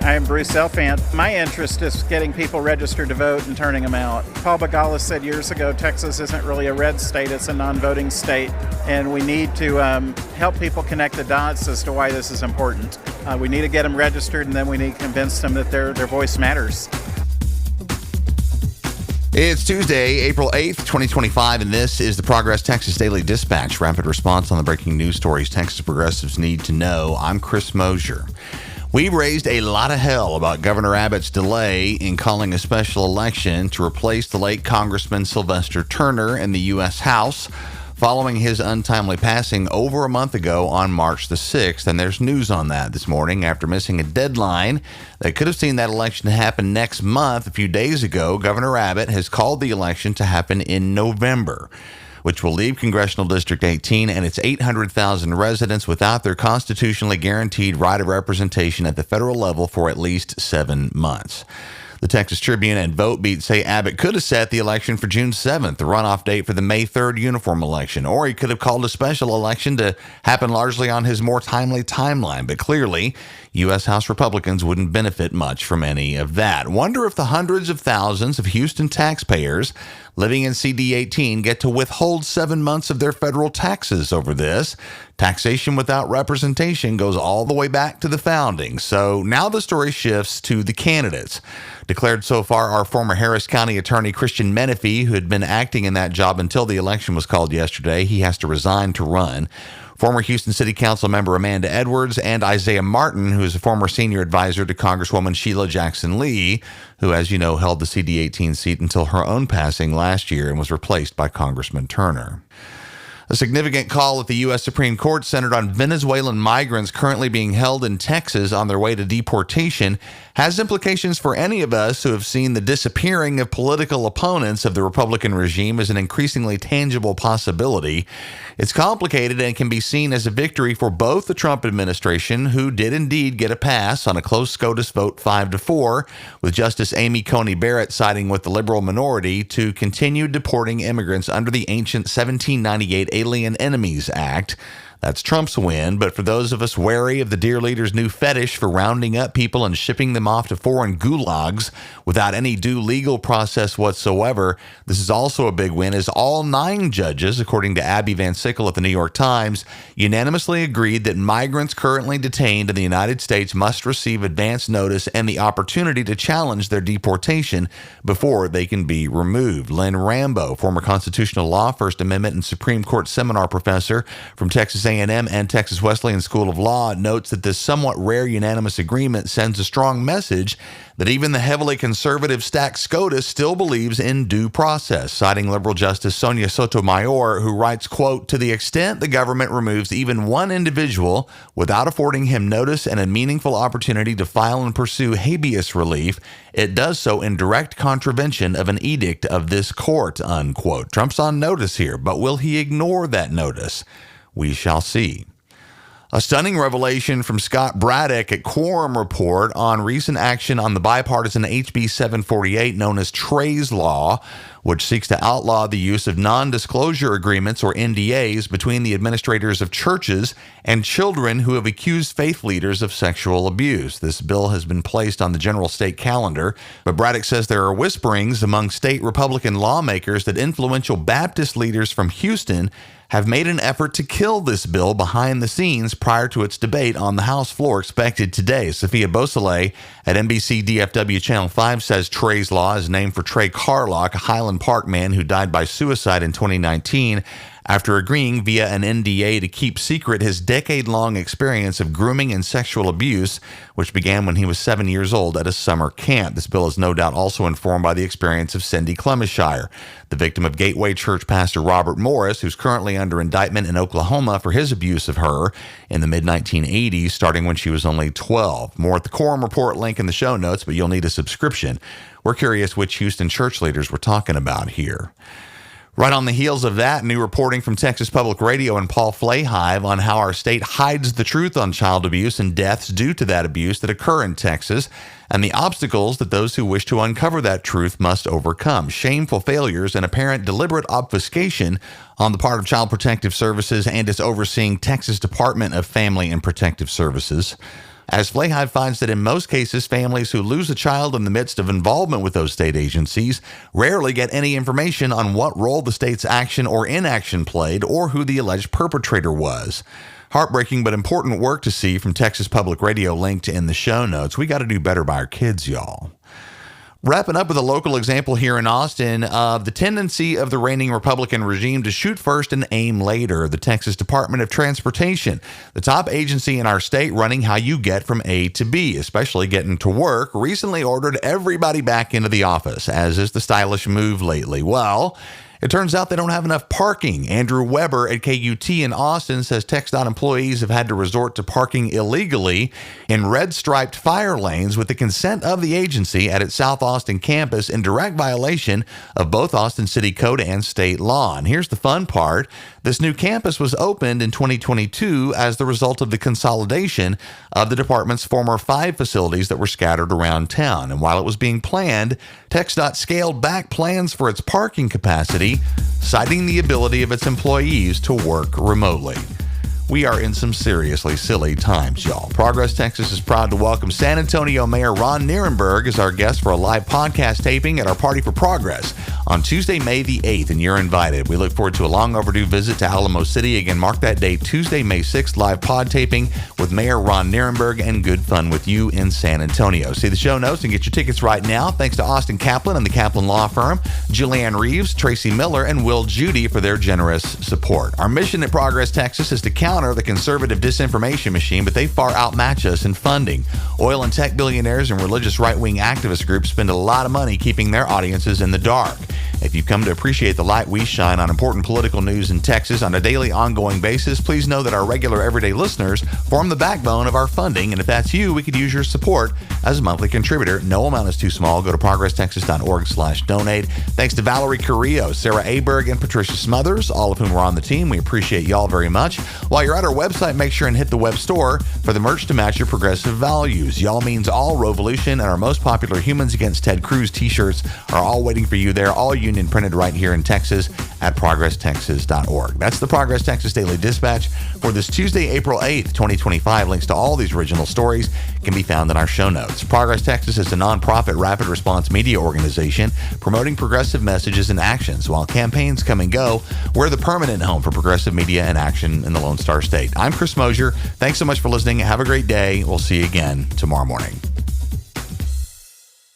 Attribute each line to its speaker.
Speaker 1: I am Bruce Elfant. My interest is getting people registered to vote and turning them out. Paul Begala said years ago, Texas isn't really a red state, it's a non-voting state, and we need to help people connect the dots as to why this is important. We need to get them registered, and then we need to convince them that their voice matters.
Speaker 2: It's Tuesday, April 8th, 2025, and this is the Progress Texas Daily Dispatch, rapid response on the breaking news stories Texas progressives need to know. I'm Chris Mosier. We raised a lot of hell about Governor Abbott's delay in calling a special election to replace the late Congressman Sylvester Turner in the U.S. House following his untimely passing over a month ago on March the 6th. And there's news on that this morning after missing a deadline that could have seen that election happen next month. A few days ago, Governor Abbott has called the election to happen in November, which will leave Congressional District 18 and its 800,000 residents without their constitutionally guaranteed right of representation at the federal level for at least 7 months. The Texas Tribune and VoteBeat say Abbott could have set the election for June 7th, the runoff date for the May 3rd uniform election, or he could have called a special election to happen largely on his more timely timeline. But clearly, U.S. House Republicans wouldn't benefit much from any of that. Wonder if the hundreds of thousands of Houston taxpayers living in CD-18 get to withhold 7 months of their federal taxes over this. Taxation without representation goes all the way back to the founding. So now the story shifts to the candidates. Declared so far are former Harris County Attorney Christian Menefee, who had been acting in that job until the election was called yesterday. He has to resign to run. Former Houston City Council member Amanda Edwards and Isaiah Martin, who is a former senior advisor to Congresswoman Sheila Jackson Lee, who, as you know, held the CD-18 seat until her own passing last year and was replaced by Congressman Turner. A significant call at the U.S. Supreme Court centered on Venezuelan migrants currently being held in Texas on their way to deportation has implications for any of us who have seen the disappearing of political opponents of the Republican regime as an increasingly tangible possibility. It's complicated and can be seen as a victory for both the Trump administration, who did indeed get a pass on a close SCOTUS vote 5-4, with Justice Amy Coney Barrett siding with the liberal minority to continue deporting immigrants under the ancient 1798 Alien Enemies Act. That's Trump's win, but for those of us wary of the dear leader's new fetish for rounding up people and shipping them off to foreign gulags without any due legal process whatsoever, this is also a big win, as all 9 judges, according to Abby Van Sickle at the New York Times, unanimously agreed that migrants currently detained in the United States must receive advance notice and the opportunity to challenge their deportation before they can be removed. Lynn Rambo, former constitutional law, First Amendment, and Supreme Court seminar professor from Texas A&M and Texas Wesleyan School of Law, notes that this somewhat rare unanimous agreement sends a strong message that even the heavily conservative stacked SCOTUS still believes in due process, citing liberal Justice Sonia Sotomayor, who writes, quote, "To the extent the government removes even one individual without affording him notice and a meaningful opportunity to file and pursue habeas relief, it does so in direct contravention of an edict of this court," unquote. Trump's on notice here, but will he ignore that notice? We shall see. A stunning revelation from Scott Braddock at Quorum Report on recent action on the bipartisan HB 748 known as Trey's Law, which seeks to outlaw the use of non-disclosure agreements, or NDAs, between the administrators of churches and children who have accused faith leaders of sexual abuse. This bill has been placed on the general state calendar, but Braddock says there are whisperings among state Republican lawmakers that influential Baptist leaders from Houston have made an effort to kill this bill behind the scenes prior to its debate on the House floor expected today. Sophia Beausoleil at NBC DFW Channel 5 says Trey's Law is named for Trey Carlock, a Highland Park man who died by suicide in 2019 after agreeing via an NDA to keep secret his decade-long experience of grooming and sexual abuse, which began when he was 7 years old at a summer camp. This bill is no doubt also informed by the experience of Cindy Clemishire, the victim of Gateway Church pastor Robert Morris, who's currently under indictment in Oklahoma for his abuse of her in the mid-1980s, starting when she was only 12. More at the Quorum Report link in the show notes, but you'll need a subscription. We're curious which Houston church leaders we're talking about here. Right on the heels of that, new reporting from Texas Public Radio and Paul Flahive on how our state hides the truth on child abuse and deaths due to that abuse that occur in Texas, and the obstacles that those who wish to uncover that truth must overcome. Shameful failures and apparent deliberate obfuscation on the part of Child Protective Services and its overseeing Texas Department of Family and Protective Services. as Flahide finds that in most cases, families who lose a child in the midst of involvement with those state agencies rarely get any information on what role the state's action or inaction played or who the alleged perpetrator was. Heartbreaking but important work to see from Texas Public Radio, linked in the show notes. We got to do better by our kids, y'all. Wrapping up with a local example here in Austin of the tendency of the reigning Republican regime to shoot first and aim later. The Texas Department of Transportation, the top agency in our state running how you get from A to B, especially getting to work, recently ordered everybody back into the office, as is the stylish move lately. Well, it turns out they don't have enough parking. Andrew Weber at KUT in Austin says TxDOT employees have had to resort to parking illegally in red-striped fire lanes with the consent of the agency at its South Austin campus, in direct violation of both Austin City Code and state law. And here's the fun part. This new campus was opened in 2022 as the result of the consolidation of the department's former 5 facilities that were scattered around town. And while it was being planned, TxDOT scaled back plans for its parking capacity, citing the ability of its employees to work remotely. We are in some seriously silly times, y'all. Progress Texas is proud to welcome San Antonio Mayor Ron Nirenberg as our guest for a live podcast taping at our Party for Progress on Tuesday, May the 8th, and you're invited. We look forward to a long overdue visit to Alamo City. Again, mark that date, Tuesday, May 6th, live pod taping with Mayor Ron Nirenberg, and good fun with you in San Antonio. See the show notes and get your tickets right now. Thanks to Austin Kaplan and the Kaplan Law Firm, Julianne Reeves, Tracy Miller, and Will Judy for their generous support. Our mission at Progress Texas is to counter the conservative disinformation machine, but they far outmatch us in funding. Oil and tech billionaires and religious right-wing activist groups spend a lot of money keeping their audiences in the dark. If you've come to appreciate the light we shine on important political news in Texas on a daily, ongoing basis, please know that our regular everyday listeners form the backbone of our funding. And if that's you, we could use your support as a monthly contributor. No amount is too small. Go to progresstexas.org/donate. Thanks to Valerie Carrillo, Sarah Aberg, and Patricia Smothers, all of whom are on the team. We appreciate y'all very much. While you're at our website, make sure and hit the web store for the merch to match your progressive values. Y'all means all Revolution, and our most popular Humans Against Ted Cruz t-shirts are all waiting for you there. All union printed right here in Texas at progresstexas.org. That's the Progress Texas Daily Dispatch for this Tuesday, April 8th, 2025. Links to all these original stories can be found in our show notes. Progress Texas is a nonprofit rapid response media organization promoting progressive messages and actions. While campaigns come and go, we're the permanent home for progressive media and action in the Lone Star State. I'm Chris Mosier. Thanks so much for listening. Have a great day. We'll see you again tomorrow morning.